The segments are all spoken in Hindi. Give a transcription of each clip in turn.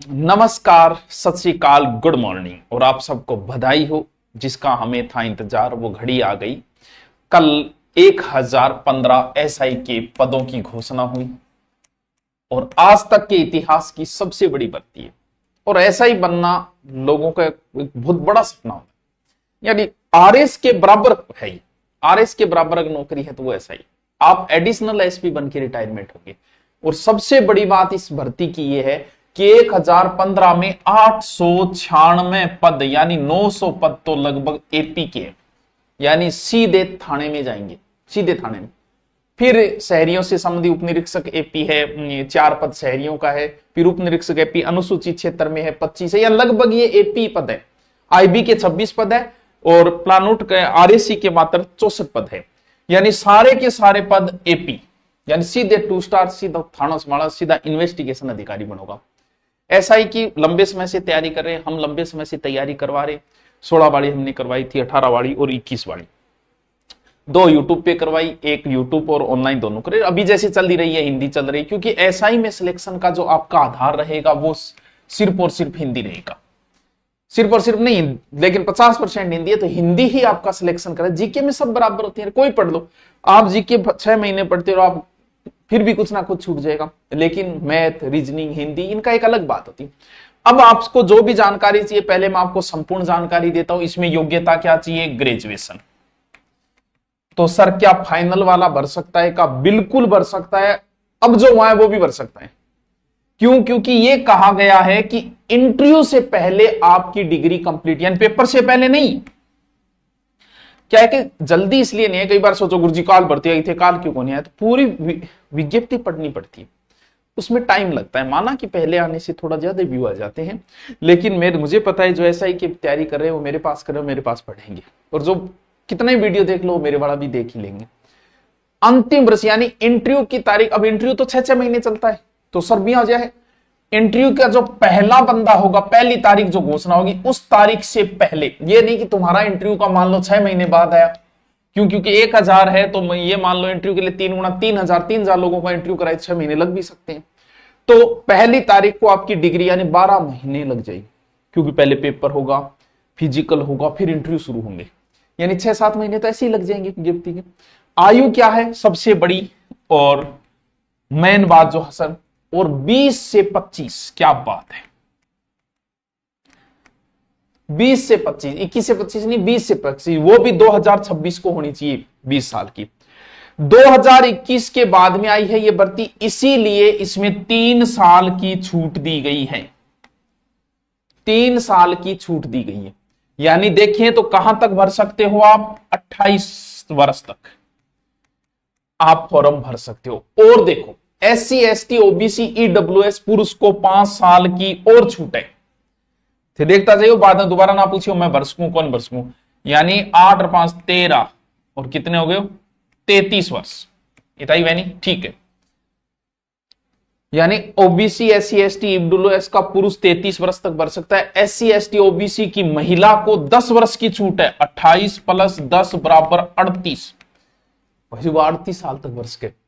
नमस्कार, सत श्री अकाल, गुड मॉर्निंग और आप सबको बधाई हो। जिसका हमें था इंतजार वो घड़ी आ गई। कल 1015 एसआई के पदों की घोषणा हुई और आज तक के इतिहास की सबसे बड़ी भर्ती है। और एसआई बनना लोगों का एक बहुत बड़ा सपना होता है, यानी आरएस के बराबर है। आरएस के बराबर अगर नौकरी है तो वो एसआई, आप एडिशनल एसपी बन के रिटायरमेंट होंगे। और सबसे बड़ी बात इस भर्ती की ये है कि 1015 में 896 पद यानी 900 पद तो लगभग एपी के हैं, यानी सीधे थाने में जाएंगे, सीधे थाने में। फिर शहरियों से संबंधित उप निरीक्षक एपी है, 4 पद शहरियों का है। फिर उप निरीक्षक एपी अनुसूचित क्षेत्र में है 25 है, या लगभग ये एपी पद है। आईबी के 26 पद है और प्लानूट के आरएसी के मात्र 64 पद है, यानी सारे के सारे पद एपी, यानी सीधे 2 स्टार, सीधा थाना संभाला, सीधा इन्वेस्टिगेशन अधिकारी बनोगा। एसआई की लंबे समय से तैयारी कर रहे हैं, हम लंबे समय से तैयारी करवा रहे। 16 वाड़ी हमने करवाई थी, 18 वाड़ी और 21 वाड़ी, 2 यूट्यूब पे करवाई, एक यूट्यूब और ऑनलाइन दोनों करे। अभी जैसे चल रही है हिंदी चल रही है, क्योंकि एसआई में सिलेक्शन का जो आपका आधार रहेगा वो सिर्फ और सिर्फ हिंदी रहेगा। सिर्फ और सिर्फ नहीं, लेकिन 50% हिंदी है, तो हिंदी ही आपका सिलेक्शन करे। जीके में सब बराबर होती है, कोई पढ़ लो आप, जीके 6 महीने पढ़ते हो आप, फिर भी कुछ ना कुछ छूट जाएगा। लेकिन मैथ, रीजनिंग, हिंदी, इनका एक अलग बात होती है। अब आपको जो भी जानकारी चाहिए, पहले मैं आपको संपूर्ण जानकारी देता हूं। इसमें योग्यता क्या चाहिए? ग्रेजुएशन। तो सर क्या फाइनल वाला भर सकता है? का बिल्कुल भर सकता है, अब जो वहां है वो भी भर सकता है। क्यों? क्योंकि ये कहा गया है कि इंटरव्यू से पहले आपकी डिग्री कंप्लीट, यानी पेपर से पहले नहीं। क्या है कि जल्दी इसलिए नहीं है, कई बार सोचो गुरुजी काल भर्ती आई थे, काल क्यों को नहीं आया, तो पूरी विज्ञप्ति पढ़नी पड़ती है, उसमें टाइम लगता है। माना कि पहले आने से थोड़ा ज्यादा व्यू आ जाते हैं, लेकिन मुझे पता है जो एसआई की तैयारी कर रहे हैं वो मेरे पास कर रहे हो, मेरे पास पढ़ेंगे, और जो कितना ही वीडियो देख लो मेरे वाला भी देख ही लेंगे। अंतिम वर्ष यानी इंटरव्यू की तारीख, अब इंटरव्यू तो 6 महीने चलता है, तो सर भी आ जाए। इंटरव्यू का जो पहला बंदा होगा, पहली तारीख जो घोषणा होगी उस तारीख से पहले, ये नहीं कि तुम्हारा इंटरव्यू का मान लो 6 महीने बाद आया, क्योंकि 1000 है तो ये मान लो इंटरव्यू के लिए 3 गुना 3000 लोगों का इंटरव्यू कराए, 6 महीने लग भी सकते हैं। तो पहली तारीख को आपकी डिग्री यानी 12 महीने लग जाएगी, क्योंकि पहले पेपर होगा, फिजिकल होगा, फिर इंटरव्यू शुरू होंगे, यानी 6-7 महीने तो ऐसे ही लग जाएंगे गिफ्टी के। आयु क्या है सबसे बड़ी और मेन बात जो हसन, और 20 से 25, क्या बात है, 20 से 25, 21 से 25 नहीं, 20 से 25, वो भी 2026 को होनी चाहिए, 20 साल की। 2021 के बाद में आई है ये भर्ती, इसीलिए इसमें 3 साल की छूट दी गई है, 3 साल की छूट दी गई है। यानी देखिए तो कहां तक भर सकते हो आप? 28 वर्ष तक आप फॉर्म भर सकते हो। और देखो SC ST OBC EWS पुरुष को 5 साल की और छूट है। फिर देखता जाइए, बाद में दोबारा ना पूछियो मैं भर सकूं, कौन भर सकूं, यानी 8 और 5 13 और कितने हो गए? 33 वर्ष, इतना ही वैनी, ठीक है। यानी OBC SC ST EWS का पुरुष 33 वर्ष तक भर सकता है। SC ST OBC की महिला को 10 वर्ष की छूट है, 28 + 10 = 38, वो 38 साल तक भर सके।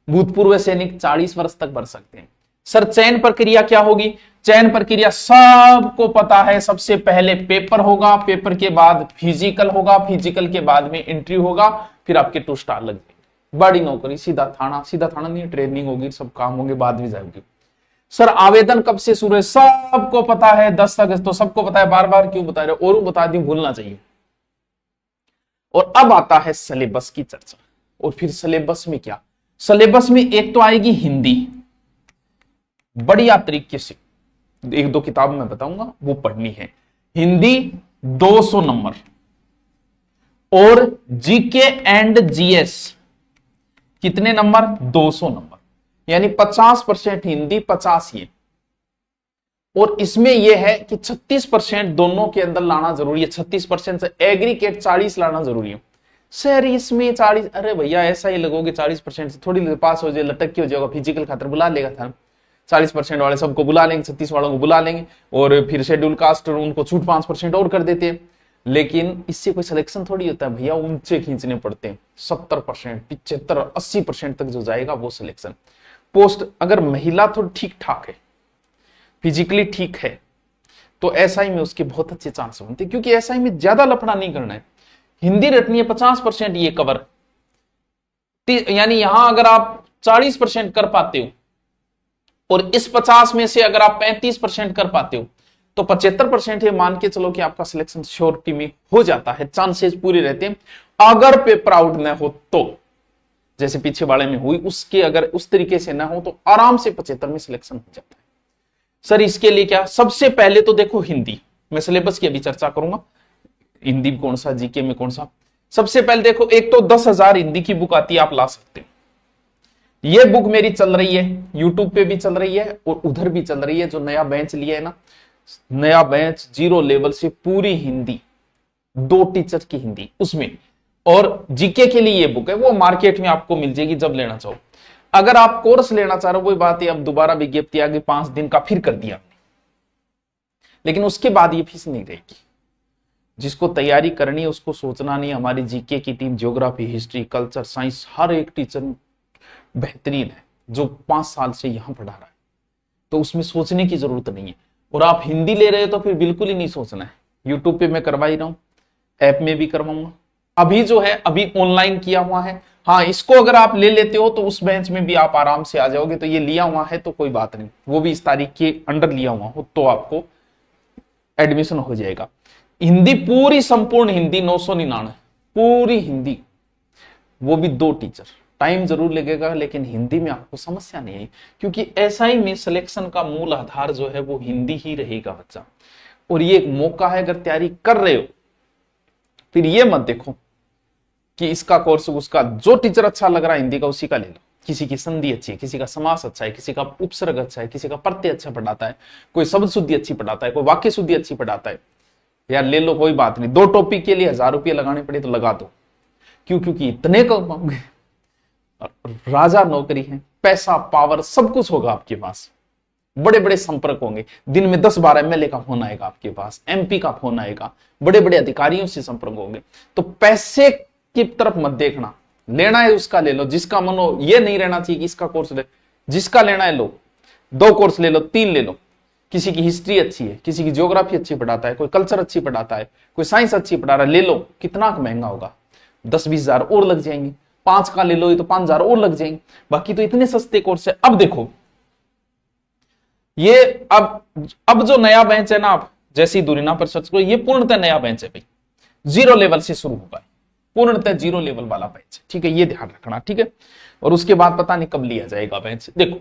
भूतपूर्व सैनिक 40 वर्ष तक भर सकते हैं। सर चयन प्रक्रिया क्या होगी? चयन प्रक्रिया सबको पता है, सबसे पहले पेपर होगा, पेपर के बाद फिजिकल होगा, फिजिकल के बाद में इंटरव्यू होगा, फिर आपके 2 स्टार लग जाएंगे, बड़ी नौकरी, सीधा थाना, सीधा थाना नहीं, ट्रेनिंग होगी, सब काम होंगे, बाद में जाएगी। सर आवेदन कब से शुरू है? सबको पता है, 10 अगस्त, तो सबको पता है, बार बार क्यों बता रहे हो, और बता दी, भूलना चाहिए। और अब आता है सिलेबस की चर्चा। और फिर सिलेबस में क्या? सिलेबस में एक तो आएगी हिंदी, बढ़िया तरीके से 1-2 किताब मैं बताऊंगा वो पढ़नी है। हिंदी 200 नंबर, और जीके एंड जीएस कितने नंबर? 200 नंबर, यानी 50% हिंदी, 50 ये। और इसमें यह है कि 36% दोनों के अंदर लाना जरूरी है, 36% से एग्रीगेट 40 लाना जरूरी है। सर इसमें 40, अरे भैया ऐसा ही लगोगे 40% से थोड़ी पास हो जाए, लटक के हो जाएगा, फिजिकल खातर बुला लेगा था, 40% वाले सबको बुला लेंगे, 36 वालों को बुला लेंगे, और फिर शेड्यूल कास्ट उनको छूट 5% और कर देते हैं। लेकिन इससे कोई सिलेक्शन थोड़ी होता है भैया, ऊंचे खींचने पड़ते हैं, 70%, 75%, 80% तक जो जाएगा वो सिलेक्शन। पोस्ट अगर महिला तो ठीक ठाक है, फिजिकली ठीक है, तो एसआई में उसके बहुत अच्छे चांस बनते हैं, क्योंकि एसआई में ज्यादा लफड़ा नहीं करना है। हिंदी रटनी है 50% ये कवर, यानी यहां अगर आप 40% कर पाते हो और इस 50 में से अगर आप 35% कर पाते हो तो 75% ये मान के चलो कि आपका सिलेक्शन श्योरिटी में हो जाता है, चांसेस पूरे रहते हैं। अगर पेपर आउट न हो तो, जैसे पीछे वाले में हुई, उसके अगर उस तरीके से ना हो तो आराम से 75 में सिलेक्शन हो जाता है। सर इसके लिए क्या, सबसे पहले तो देखो हिंदी, मैं सिलेबस की अभी चर्चा करूंगा, हिंदी कौन सा, जीके में कौन सा। सबसे पहले देखो, एक तो 10,000 हिंदी की बुक आती है, आप ला सकते हो। ये बुक मेरी चल रही है, यूट्यूब पे भी चल रही है और उधर भी चल रही है। जो नया बेंच लिया है ना, नया बेंच 0 लेवल से पूरी हिंदी, 2 टीचर की हिंदी उसमें, और जीके के लिए ये बुक है, वो मार्केट में आपको मिल जाएगी जब लेना चाहो। अगर आप कोर्स लेना चाह रहे हो, वही बात है, अब दोबारा विज्ञप्ति आ गई 5 दिन का, फिर कर दिया, लेकिन उसके बाद ये फीस नहीं रहेगी। जिसको तैयारी करनी है उसको सोचना नहीं। हमारी जीके की team geography, history, culture, science, हर एक टीचर बेहतरीन है जो 5 साल से यहां पढ़ा रहा है, तो उसमें सोचने की जरूरत नहीं है। और आप हिंदी ले रहे हो तो फिर बिल्कुल ही नहीं सोचना है। यूट्यूब पे मैं करवा ही रहा हूं, ऐप में भी करवाऊंगा, अभी जो है अभी ऑनलाइन किया हुआ है। हाँ, इसको अगर आप ले लेते हो तो उस बेंच में भी आप आराम से आ जाओगे। तो ये लिया हुआ है तो कोई बात नहीं, वो भी इस तारीख के अंडर लिया हुआ हो तो आपको एडमिशन हो जाएगा। हिंदी पूरी संपूर्ण हिंदी 999 पूरी हिंदी, वो भी 2 टीचर। टाइम जरूर लगेगा लेकिन हिंदी में आपको समस्या नहीं है, क्योंकि एसआई में सिलेक्शन का मूल आधार जो है वो हिंदी ही रहेगा बच्चा। और ये एक मौका है, अगर तैयारी कर रहे हो फिर ये मत देखो कि इसका कोर्स उसका, जो टीचर अच्छा लग रहा है हिंदी का उसी का ले लो। किसी की संधि अच्छी है, किसी का समास अच्छा है, किसी का उपसर्ग अच्छा है, किसी का प्रत्यय अच्छा पढ़ाता है, कोई शब्द शुद्धि अच्छी पढ़ाता है, कोई वाक्य शुद्धि अच्छी पढ़ाता है, यार ले लो, कोई बात नहीं। 2 टॉपिक के लिए 1000 रुपये लगाने पड़े तो लगा दो। क्यों? क्योंकि इतने कमाओगे, राजा नौकरी है, पैसा, पावर, सब कुछ होगा आपके पास, बड़े बड़े संपर्क होंगे, दिन में 10-12 एमएलए का फोन आएगा आपके पास, एमपी का फोन आएगा, बड़े बड़े अधिकारियों से संपर्क होंगे। तो पैसे की तरफ मत देखना, लेना है उसका ले लो, जिसका मन हो। ये नहीं रहना चाहिए कि इसका कोर्स ले, जिसका लेना है लो, 2 कोर्स ले लो, 3 ले लो। किसी की हिस्ट्री अच्छी है, किसी की ज्योग्राफी अच्छी पढ़ाता है, कोई कल्चर अच्छी पढ़ाता है, कोई साइंस अच्छी पढ़ा रहा है, ले लो। कितना महंगा होगा, 10-20 हजार और लग जाएंगे। 5 का ले लो तो 5 हजार और लग जाएंगे। बाकी तो इतने सस्ते कोर्स है। अब देखो ये, अब जो नया बेंच है ना, आप जैसी दूरी ना पर सर्च करो, ये पूर्णतः नया बेंच है भाई, 0 लेवल से शुरू होगा, पूर्णतः 0 लेवल वाला बेंच, ठीक है, ये ध्यान रखना, ठीक है। और उसके बाद पता नहीं कब लिया जाएगा बेंच। देखो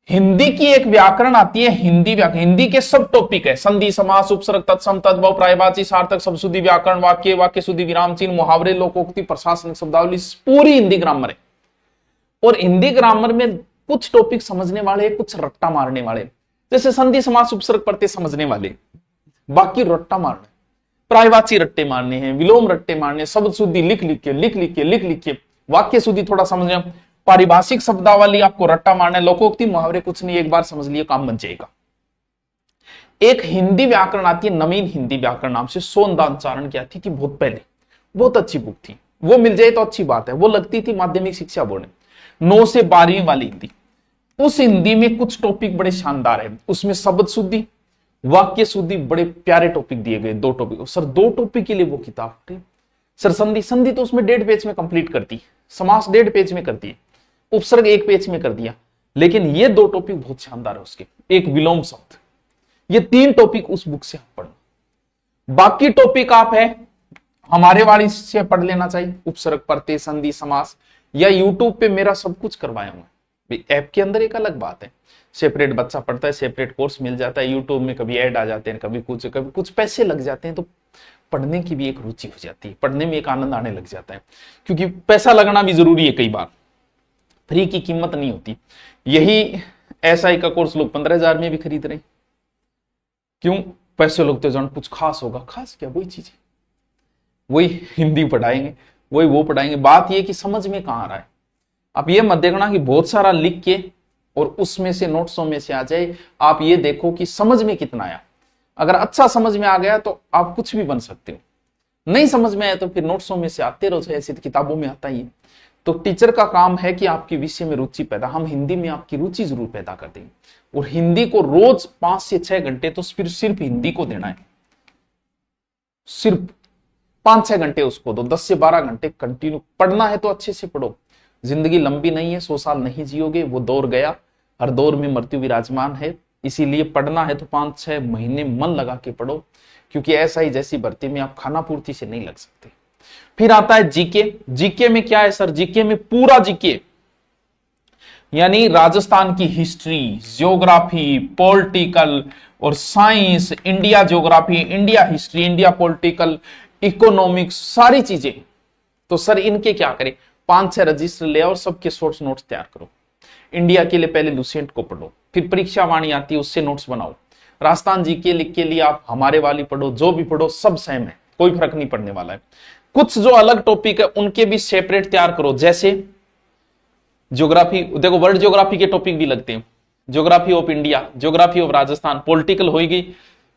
हिंदी की एक व्याकरण आती है, हिंदी व्याकरण, हिंदी के सब टॉपिक है, संधि, समास, उपसर्ग, तत्सम, तद्भव, पर्यायवाची, सार्थक, शब्दशुद्धि, व्याकरण, वाक्य, वाक्य शुद्धि, विराम चिन्ह, मुहावरे, लोकोक्ति, प्रशासनिक शब्दावली, पूरी हिंदी ग्रामर है। और हिंदी ग्रामर में कुछ टॉपिक समझने वाले, कुछ रट्टा मारने वाले, जैसे संधि, समास, उपसर्ग, प्रत्यय समझने वाले, बाकी रट्टा मारने, पर्यायवाची रट्टे मारने हैं, विलोम रट्टे मारने, शब्द शुद्धि लिख लिख के, वाक्य शुद्धि थोड़ा समझने, पारिभाषिक शब्दावली आपको रट्टा मारना है, लोकोक्ति, मुहावरे कुछ नहीं, एक बार समझ लिए काम बन जाएगा। एक हिंदी व्याकरण आती है नवीन हिंदी व्याकरण नाम से, सोनदानचारण की आती थी बहुत पहले, बहुत अच्छी बुक थी, वो मिल जाए तो अच्छी बात है। वो लगती थी माध्यमिक शिक्षा बोर्ड में, 9 से 12वीं वाली हिंदी। उस हिंदी में कुछ टॉपिक बड़े शानदार है, उसमें शब्द शुद्धि, वाक्य शुद्धि, बड़े प्यारे टॉपिक दिए गए, 2 टॉपिक। सर 2 टॉपिक के लिए वो किताब, सर संधि तो उसमें 1.5 पेज में कंप्लीट करती, समास 1.5 पेज में करती है, उपसर्ग 1 पेज में कर दिया। लेकिन ये 2 टॉपिक बहुत शानदार है उसके, एक विलोम शब्द, ये 3 टॉपिक उस बुक से आप पढ़ना। बाकी टॉपिक आप है हमारे वाली से पढ़ लेना चाहिए, उपसर्ग, प्रत्यय, संधि, समास, या यूट्यूब पे मेरा सब कुछ करवाया हुआ है। ऐप के अंदर एक अलग बात है, सेपरेट बच्चा पढ़ता है, सेपरेट कोर्स मिल जाता है। यूट्यूब में कभी ऐड आ जाते हैं, कभी कुछ पैसे लग जाते हैं, तो पढ़ने की भी एक रुचि हो जाती है, पढ़ने में एक आनंद आने लग जाता है, क्योंकि पैसा लगना भी जरूरी है। कई बार फ्री की कीमत नहीं होती। यही एसआई का कोर्स लोग 15,000 में भी खरीद रहे हैं। क्यों? पैसे लगते जान कुछ खास होगा, खास क्या, वही चीज, वही हिंदी पढ़ाएंगे, वही वो पढ़ाएंगे। बात ये कि समझ में कहां आ रहा है। आप ये मत देखना कि बहुत सारा लिख के और उसमें से नोट्सों में से आ जाए, आप ये देखो कि समझ में कितना आया। अगर अच्छा समझ में आ गया तो आप कुछ भी बन सकते हो, नहीं समझ में आया तो फिर नोट्सों में से आते रहो, ऐसी किताबों में आता ही है। तो टीचर का काम है कि आपकी विषय में रुचि पैदा, हम हिंदी में आपकी रुचि जरूर पैदा कर देंगे। और हिंदी को रोज 5 से 6 घंटे तो सिर्फ हिंदी को देना है, सिर्फ 5-6 घंटे उसको दो, 10 से 12 घंटे कंटिन्यू पढ़ना है तो अच्छे से पढ़ो। जिंदगी लंबी नहीं है, 100 साल नहीं जियोगे, वो दौर गया, हर दौर में मृत्यु विराजमान है। इसीलिए पढ़ना है तो 5-6 महीने मन लगा के पढ़ो, क्योंकि ऐसा ही जैसी भर्ती में आप खाना पूर्ति से नहीं लग सकते। फिर आता है जीके। जीके में क्या है सर? जीके में पूरा जीके यानी राजस्थान की हिस्ट्री, ज्योग्राफी, पॉलिटिकल और science, India geography, India history, India political, economics, सारी चीजें। तो सर इनके क्या करें? 5-6 रजिस्टर ले और सबके शॉर्ट्स नोट्स तैयार करो। इंडिया के लिए पहले लुसेंट को पढ़ो, फिर परीक्षा वाणी आती है उससे नोट्स बनाओ। राजस्थान जी के लिए आप हमारे वाली पढ़ो, जो भी पढ़ो सब सेम है, कोई फर्क नहीं पड़ने वाला है। कुछ जो अलग टॉपिक है उनके भी सेपरेट तैयार करो, जैसे ज्योग्राफी, देखो वर्ल्ड ज्योग्राफी के टॉपिक भी लगते हैं, geography of India, geography of Rajasthan, political होगी,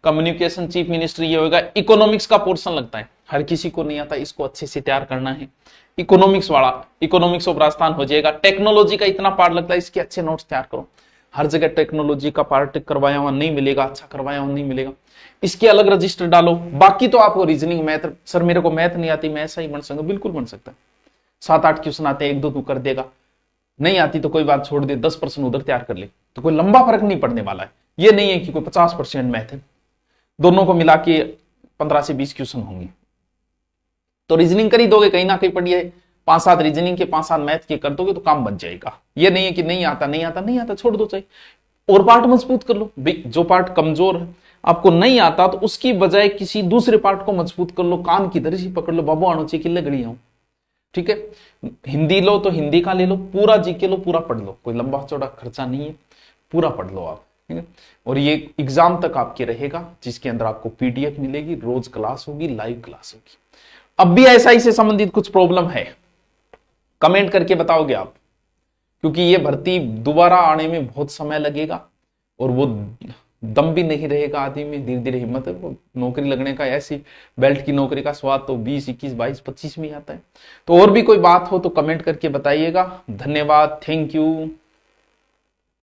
कम्युनिकेशन चीफ मिनिस्ट्री ये होगा, इकोनॉमिक्स का पोर्शन लगता है, हर किसी को नहीं आता, इसको अच्छे से तैयार करना है। इकोनॉमिक्स वाला, इकोनॉमिक्स ऑफ राजस्थान हो जाएगा। टेक्नोलॉजी का इतना पार्ट लगता है, इसके अच्छे नोट्स तैयार करो। हर जगह टेक्नोलॉजी का पार्ट करवाया हुआ नहीं मिलेगा, अच्छा करवाया हुआ नहीं मिलेगा, इसके अलग रजिस्टर डालो। बाकी तो आपको रीजनिंग, मैथ, सर मेरे को मैथ नहीं आती, मैं ऐसा ही बन सकता, बिल्कुल बन सकता है। 7-8 क्वेश्चन आते हैं, 1-2 तू कर देगा, नहीं आती तो कोई बात छोड़ दे, 10% उधर तैयार कर ले, तो कोई लंबा फर्क नहीं पड़ने वाला है। ये नहीं है कि कोई 50% मैथ है, दोनों को मिला के 15 से 20 क्वेश्चन होंगे, तो रीजनिंग कर ही दोगे, कहीं ना कहीं पढ़िए 5-7 रीजनिंग के, 5-7 मैथ के कर दोगे तो काम बन जाएगा। ये नहीं है कि नहीं आता नहीं आता नहीं आता, छोड़ दो, चाहिए और पार्ट मजबूत कर लो। जो पार्ट कमजोर है, आपको नहीं आता, तो उसकी बजाय किसी दूसरे पार्ट को मजबूत कर लो, कान की दर्जी पकड़ लो, बाबू आनो चाहिए किले गड़ी हूं, ठीक है। हिंदी लो तो हिंदी का ले लो, पूरा जीके लो, पूरा पढ़ लो, कोई लंबा चौड़ा खर्चा नहीं है, पूरा पढ़ लो आप, ठीक है। और ये एग्जाम तक आपके रहेगा, जिसके अंदर आपको पीडीएफ मिलेगी, रोज क्लास होगी, लाइव क्लास होगी। अब भी एसआई से संबंधित कुछ प्रॉब्लम है, कमेंट करके बताओगे आप, क्योंकि ये भर्ती दोबारा आने में बहुत समय लगेगा और वो दम भी नहीं रहेगा आदमी में, धीरे धीरे हिम्मत है। वो नौकरी लगने का, ऐसी बेल्ट की नौकरी का स्वाद तो 20, 21, 22, 25 में आता है। तो और भी कोई बात हो तो कमेंट करके बताइएगा। धन्यवाद, थैंक यू।